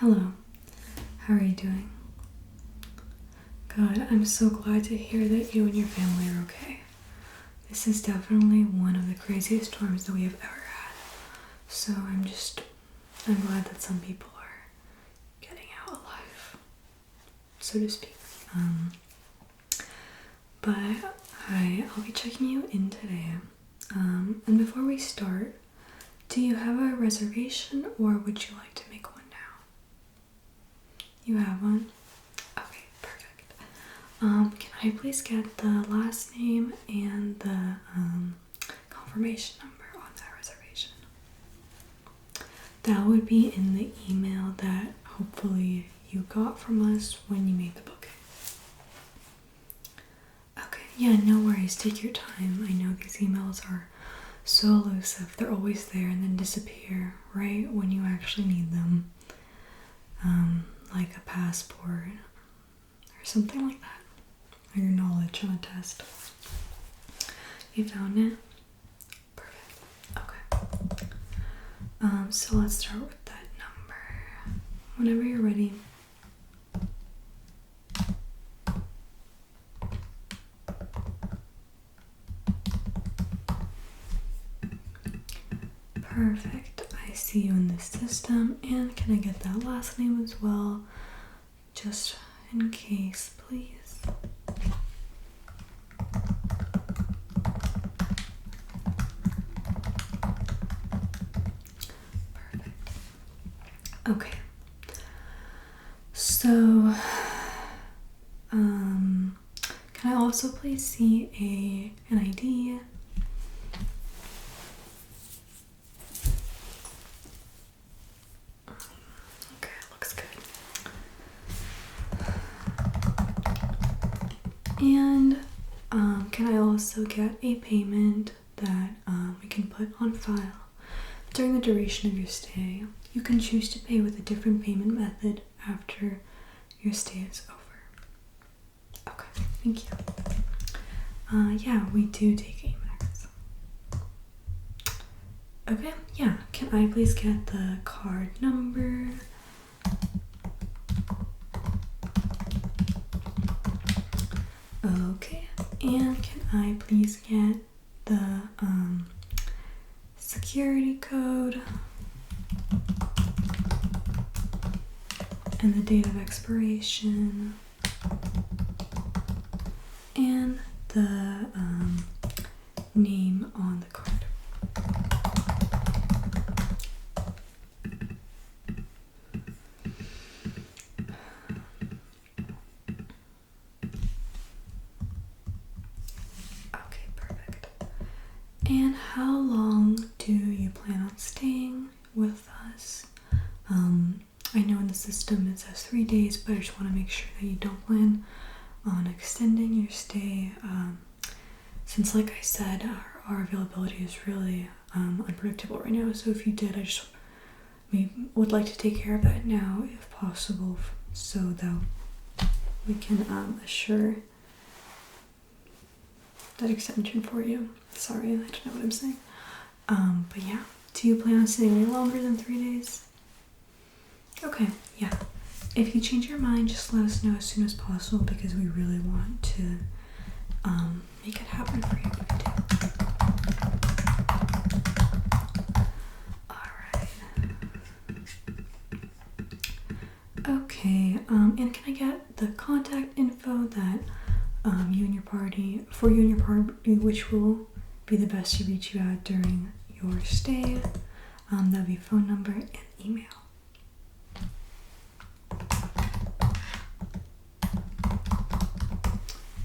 Hello, how are you doing? Good, I'm so glad to hear that you and your family are okay. This is definitely one of the craziest storms that we have ever had. So I'm glad that some people are getting out alive, so to speak. But I'll be checking you in today. And before we start, do you have a reservation or would you like to make one now? You have one? Okay, perfect. Can I please get the last name and the confirmation number on that reservation? That would be in the email that hopefully you got from us when you made the booking. Okay, yeah, no worries. Take your time. I know these emails are so elusive. They're always there and then disappear right when you actually need them. Like a passport or something like that. Or your knowledge on a test. You found it? Perfect. Okay. So let's start with that number. Whenever you're ready. Perfect. I see you in the system. And can I get that last name as well? Just in case, please. Perfect. Okay. So, can I also please see an ID? Okay, looks good. And can I also get a payment that we can put on file during the duration of your stay? You can choose to pay with a different payment method after your stay is over. Okay, thank you. Yeah, we do take Amex. Okay, yeah. Can I please get the card number? Okay, and can I please get the security code and the date of expiration and the name on the card? Okay, perfect. And how long do you plan on staying with us? I know in the system it says 3 days, but I just want to make sure that you don't plan on extending your stay. Since, like I said, our availability is really unpredictable right now. So if you did, I just would like to take care of that now, if possible, so that we can assure that extension for you. Sorry, I don't know what I'm saying. But yeah, do you plan on staying any longer than 3 days? Okay, yeah. If you change your mind, just let us know as soon as possible because we really want to make it happen for you. Alright. Okay, and can I get the contact info that you and your party, which will be the best to reach you at during your stay? That'll be phone number and email.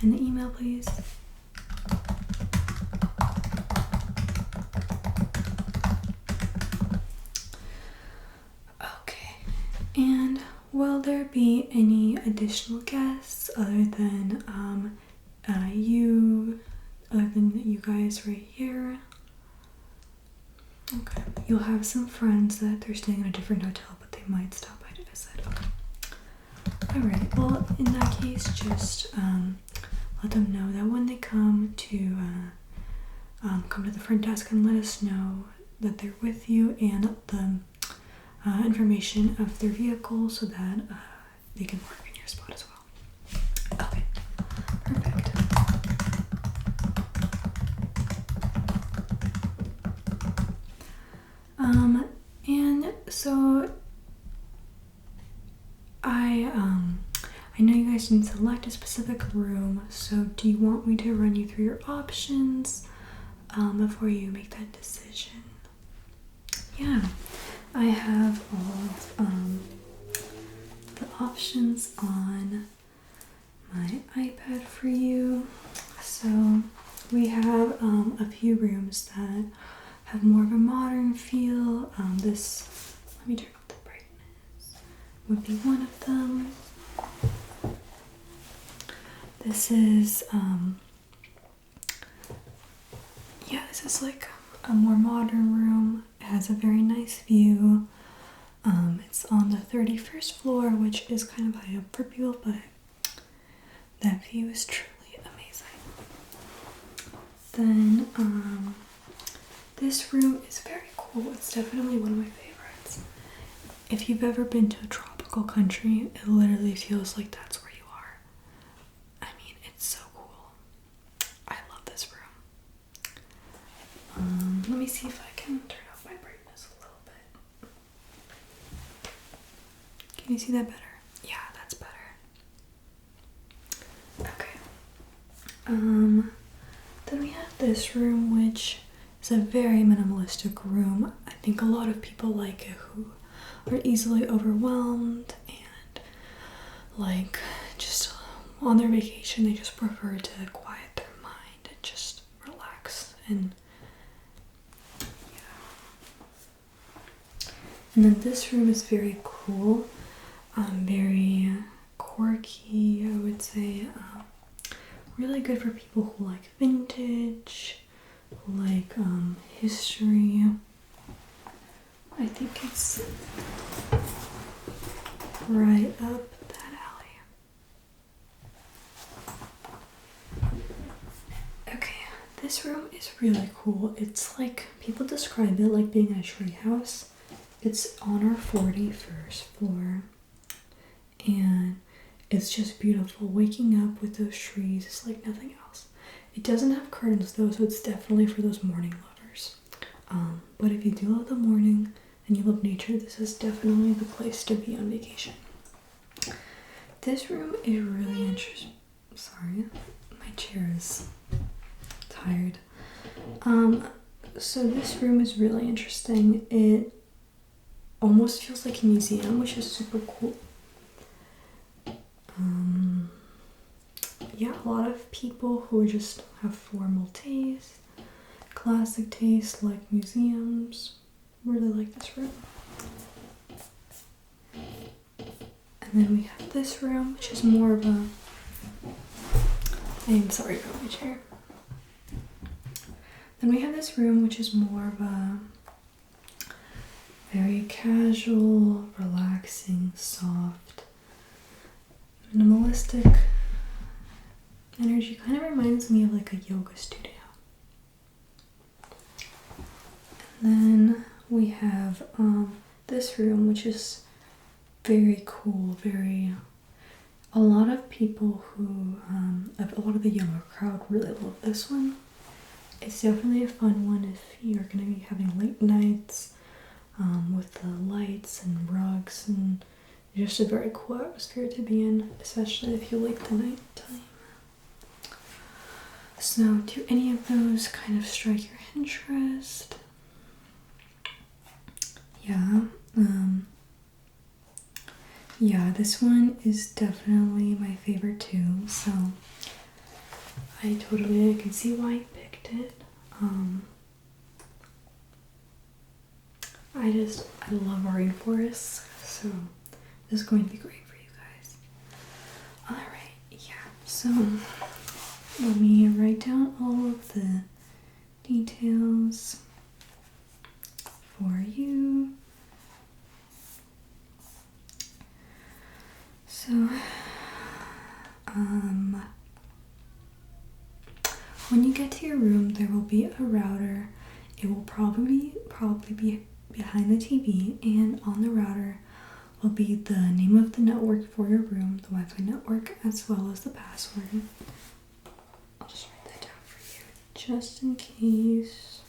And the email, please. Okay. And will there be any additional guests other than you guys right here? Okay. You'll have some friends that they're staying in a different hotel, but they might stop by to visit. Okay. Alright, well, in that case, just let them know that when they come to the front desk and let us know that they're with you, and information of their vehicle so that they can park in your spot as well. Okay, perfect. And so I know you guys didn't select a specific room, so do you want me to run you through your options before you make that decision? Yeah, I have all of the options on my iPad for you. So we have a few rooms that have more of a modern feel. Let me turn up the brightness, would be one of them. This is, this is like a more modern room. It has a very nice view. It's on the 31st floor, which is kind of high up for people, but that view is truly amazing. Then, this room is very cool. It's definitely one of my favorites. If you've ever been to a tropical country, it literally feels like that's where you are. I mean, it's so cool. I love this room. Let me see if I can turn up my brightness a little bit. Can you see that better? Yeah, that's better. Okay. Then we have this room, which is a very minimalistic room. I think a lot of people like it who are easily overwhelmed and like just on their vacation they just prefer to quiet their mind and just relax. And then this room is very cool, very quirky, I would say. Really good for people who like vintage, who like history. I think it's right up that alley. Okay, this room is really cool. It's like, people describe it like being a tree house. It's on our 41st floor, and it's just beautiful. Waking up with those trees is like nothing else. It doesn't have curtains though, so it's definitely for those morning lovers. But if you do love the morning and you love nature, this is definitely the place to be on vacation. This room is really interesting. Sorry, my chair is tired. So this room is really interesting. It almost feels like a museum, which is super cool. A lot of people who just have formal taste, classic taste, like museums, really like this room. And then we have this room, which is more of a, I'm sorry about my chair. Then we have this room, which is more of a very casual, relaxing, soft, minimalistic energy. Kind of reminds me of like a yoga studio. And then we have this room, which is very cool, a lot of people who, a lot of the younger crowd really love this one. It's definitely a fun one if you're going to be having late nights with the lights and rugs, and just a very cool atmosphere to be in, especially if you like the nighttime. So, do any of those kind of strike your interest? Yeah, this one is definitely my favorite too, so I can see why you picked it. I love rainforests, so this is going to be great for you guys. Alright, yeah, so let me write down all of the details for you. So, when you get to your room, there will be a router. It will probably be behind the TV, and on the router will be the name of the network for your room, the Wi-Fi network, as well as the password. I'll just write that down for you, just in case.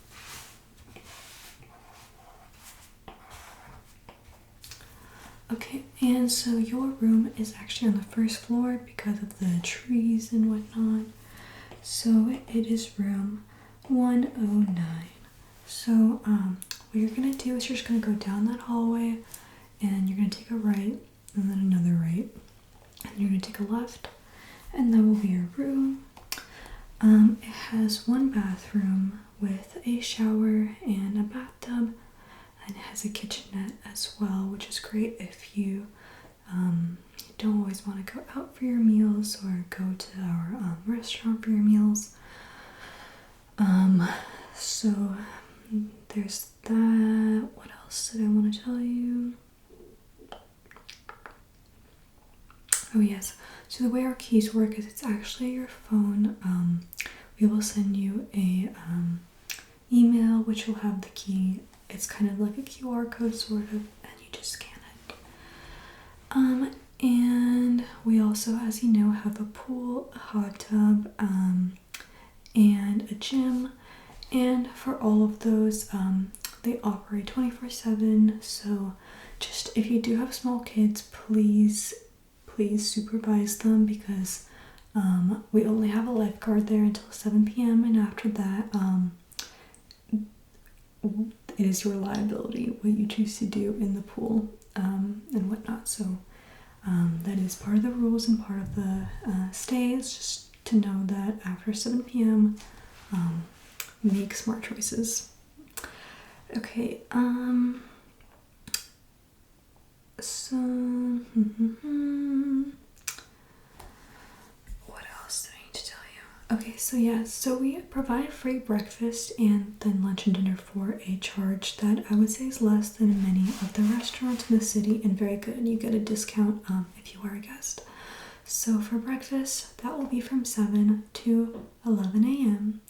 Okay, and so your room is actually on the first floor because of the trees and whatnot. So it is room 109. So what you're gonna do is you're just gonna go down that hallway, and you're gonna take a right, and then another right, and you're gonna take a left, and that will be your room. It has one bathroom with a shower and a bathtub, and it has a kitchenette as well, which is great if you don't always want to go out for your meals or go to our restaurant for your meals. So there's that. What else did I want to tell you? Oh yes, so the way our keys work is it's actually your phone. We will send you a email which will have the key. It's kind of like a QR code sort of, and you just scan it. And we also, as you know, have a pool, a hot tub, and a gym. And for all of those, they operate 24/7. So just if you do have small kids, please supervise them, because we only have a lifeguard there until 7 p.m. and after that, it is your liability what you choose to do in the pool and whatnot. So that is part of the rules and part of the stay. It's just to know that after 7 p.m. Make smart choices. Okay, so what else do I need to tell you? Okay, so yeah, so we provide free breakfast and then lunch and dinner for a charge that I would say is less than many of the restaurants in the city, and very good. You get a discount if you are a guest. So for breakfast, that will be from 7 to 11 a.m.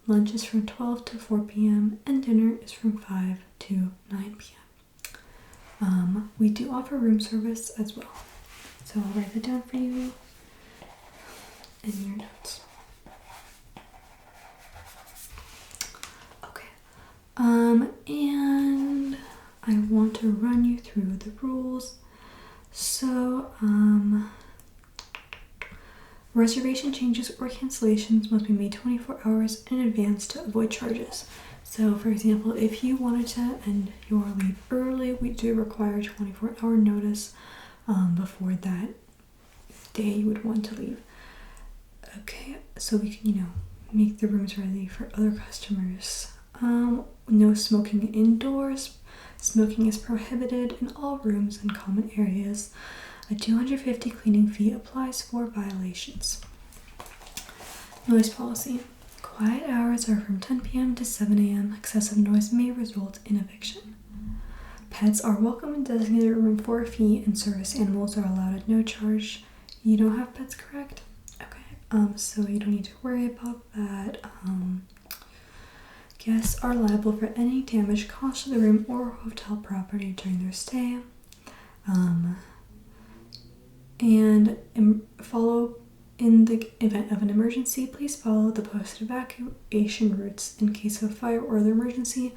Lunch is from 12 to 4 p.m. and dinner is from 5 to 9 p.m. We do offer room service as well. So I'll write that down for you in your notes. Okay. And I want to run you through the rules. So, reservation changes or cancellations must be made 24 hours in advance to avoid charges. So, for example, if you wanted to end your leave early, we do require a 24-hour notice before that day you would want to leave. Okay, so we can, make the rooms ready for other customers. No smoking indoors. Smoking is prohibited in all rooms and common areas. A $250 cleaning fee applies for violations. Noise policy. Quiet hours are from 10 p.m. to 7 a.m. Excessive noise may result in eviction. Pets are welcome in designated room for a fee, and service animals are allowed at no charge. You don't have pets, correct? Okay, so you don't need to worry about that. Guests are liable for any damage caused to the room or hotel property during their stay. Follow in the event of an emergency, please follow the posted evacuation routes in case of fire or other emergency.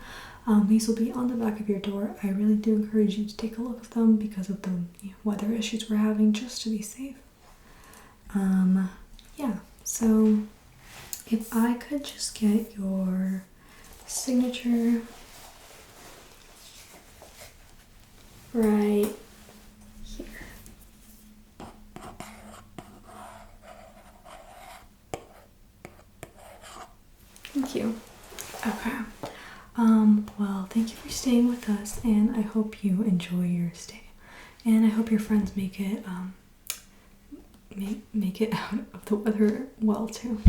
These will be on the back of your door. I really do encourage you to take a look at them because of the weather issues we're having, just to be safe. Yeah, so if I could just get your signature right here. Thank you. Okay. Well, thank you for staying with us, and I hope you enjoy your stay. And I hope your friends make it out of the weather well too.